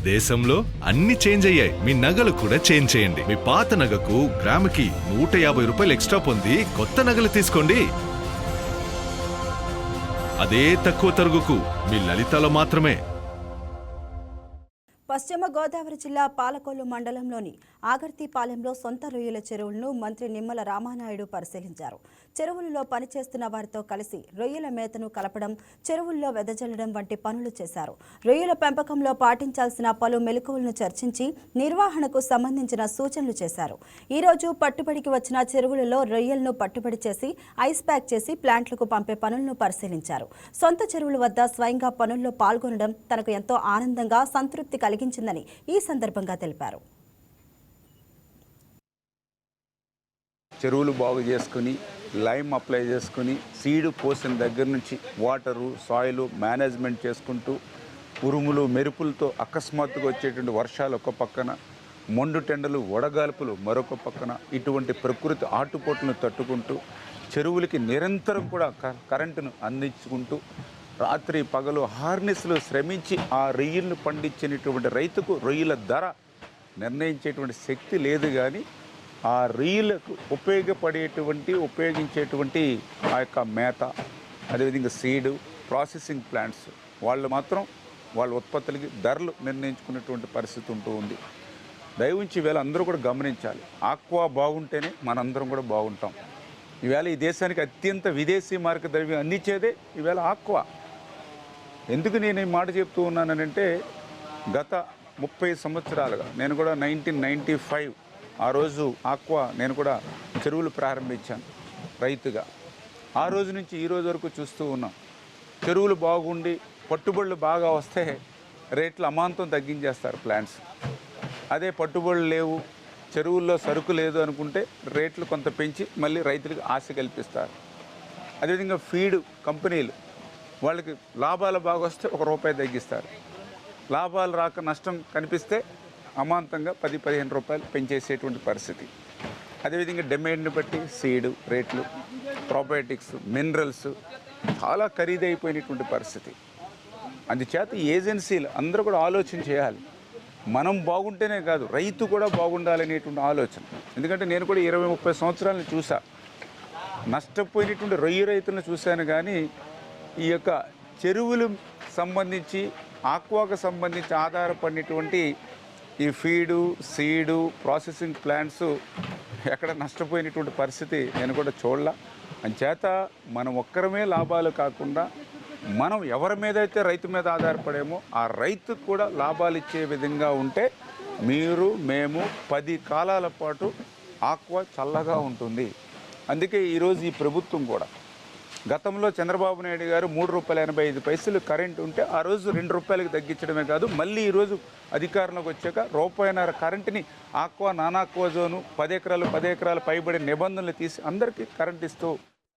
దేశంలో అన్ని చేంజ్ అయ్యాయి. మీ నగలు కూడా చేంజ్ చేయండి. మీ పాత నగకు గ్రాముకి 150 రూపాయలు ఎక్స్ట్రా పొంది కొత్త నగలు తీసుకోండి. అదే తక్కువ తరుగుకు మీ లలితలో మాత్రమే. పశ్చిమ గోదావరి జిల్లా పాలకొల్లు మండలంలోని ఆగర్తిపాలెంలో సొంత రొయ్యల చెరువులను మంత్రి నిమ్మల రామానాయుడు పరిశీలించారు. చెరువులలో పనిచేస్తున్న వారితో కలిసి రొయ్యల మేతను కలపడం, చెరువుల్లో వెదజల్లడం వంటి పనులు చేశారు. రొయ్యల పెంపకంలో పాటించాల్సిన పలు మెలకువలను చర్చించి నిర్వహణకు సంబంధించిన సూచనలు చేశారు. ఈ రోజు పట్టుబడికి వచ్చిన చెరువులలో రొయ్యలను పట్టుబడి చేసి ఐస్ ప్యాక్ చేసి ప్లాంట్లకు పంపే పనులను పరిశీలించారు. సొంత చెరువుల వద్ద స్వయంగా పనుల్లో పాల్గొనడం తనకు ఎంతో ఆనందంగా, సంతృప్తి కలిగించిందని ఈ సందర్భంగా తెలిపారు. చెరువులు బాగు చేసుకుని లైమ్ అప్లై చేసుకుని సీడు పోసిన దగ్గర నుంచి వాటరు సాయిలు మేనేజ్మెంట్ చేసుకుంటూ ఉరుములు మెరుపులతో అకస్మాత్తుగా వచ్చేటువంటి వర్షాలు ఒక పక్కన, మొండు టెండలు వడగాల్పులు మరొక పక్కన, ఇటువంటి ప్రకృతి ఆటుపోట్లను తట్టుకుంటూ చెరువులకి నిరంతరం కూడా కరెంటును అందించుకుంటూ రాత్రి పగలు హార్నెస్లు శ్రమించి ఆ రొయ్యలను పండించినటువంటి రైతుకు రొయ్యల ధర నిర్ణయించేటువంటి శక్తి లేదు. కానీ ఆ రొయ్యలకు ఉపయోగించేటువంటి ఆ యొక్క మేత, అదేవిధంగా సీడు, ప్రాసెసింగ్ ప్లాంట్స్ వాళ్ళు మాత్రం వాళ్ళ ఉత్పత్తులకి ధరలు నిర్ణయించుకునేటువంటి పరిస్థితి ఉంటూ ఉంది. దయవుంచి ఈవేళ అందరూ కూడా గమనించాలి. ఆక్వా బాగుంటేనే మనందరం కూడా బాగుంటాం. ఈవేళ ఈ దేశానికి అత్యంత విదేశీ మార్క ద్రవ్యం అందించేదే ఈవేళ ఆక్వా. ఎందుకు నేను ఈ మాట చెప్తూ ఉన్నానంటే, గత 30 సంవత్సరాలుగా నేను కూడా 1995 ఆ రోజు ఆక్వా నేను కూడా చెరువులు ప్రారంభించాను రైతుగా. ఆ రోజు నుంచి ఈ రోజు వరకు చూస్తూ ఉన్నాం. చెరువులు బాగుండి పట్టుబడులు బాగా వస్తే రేట్లు అమాంతం తగ్గించేస్తారు ప్లాంట్స్. అదే పట్టుబడులు లేవు, చెరువుల్లో సరుకు లేదు అనుకుంటే రేట్లు కొంత పెంచి మళ్ళీ రైతులకు ఆశ కల్పిస్తారు. అదేవిధంగా ఫీడ్ కంపెనీలు వాళ్ళకి లాభాలు బాగా వస్తే ₹1 తగ్గిస్తారు. లాభాలు రాక నష్టం కనిపిస్తే అమాంతంగా 10-15 రూపాయలు పెంచేసేటువంటి పరిస్థితి. అదేవిధంగా డిమాండ్ని బట్టి సీడు రేట్లు, ప్రోబయోటిక్స్, మినరల్స్ చాలా ఖరీదైపోయినటువంటి పరిస్థితి. అందుచేత ఏజెన్సీలు అందరూ కూడా ఆలోచన చేయాలి. మనం బాగుంటేనే కాదు, రైతు కూడా బాగుండాలనేటువంటి ఆలోచన. ఎందుకంటే నేను కూడా 20-30 సంవత్సరాలను చూసా. నష్టపోయినటువంటి రొయ్య రైతులను చూశాను. కానీ ఈ యొక్క చెరువులు సంబంధించి ఆక్వాకు సంబంధించి ఆధారపడినటువంటి ఈ ఫీడు, సీడు, ప్రాసెసింగ్ ప్లాంట్స్ ఎక్కడ నష్టపోయినటువంటి పరిస్థితి నేను కూడా చూడలా. అంచేత మనం ఒక్కరమే లాభాలు కాకుండా మనం ఎవరి మీద అయితే రైతు మీద ఆధారపడేమో ఆ రైతుకు కూడా లాభాలు ఇచ్చే విధంగా ఉంటే మీరు మేము 10 కాలాల పాటు ఆక్వా చల్లగా ఉంటుంది. అందుకే ఈరోజు ఈ ప్రభుత్వం కూడా, గతంలో చంద్రబాబు నాయుడు గారు ₹3.85 కరెంటు ఉంటే ఆ రోజు ₹2 తగ్గించడమే కాదు, మళ్ళీ ఈరోజు అధికారంలోకి వచ్చాక ₹1.5 కరెంటుని ఆక్వా, నాన్ ఆక్వా జోను 10 ఎకరాలు పైబడి నిబంధనలు తీసి అందరికీ కరెంట్ ఇస్తూ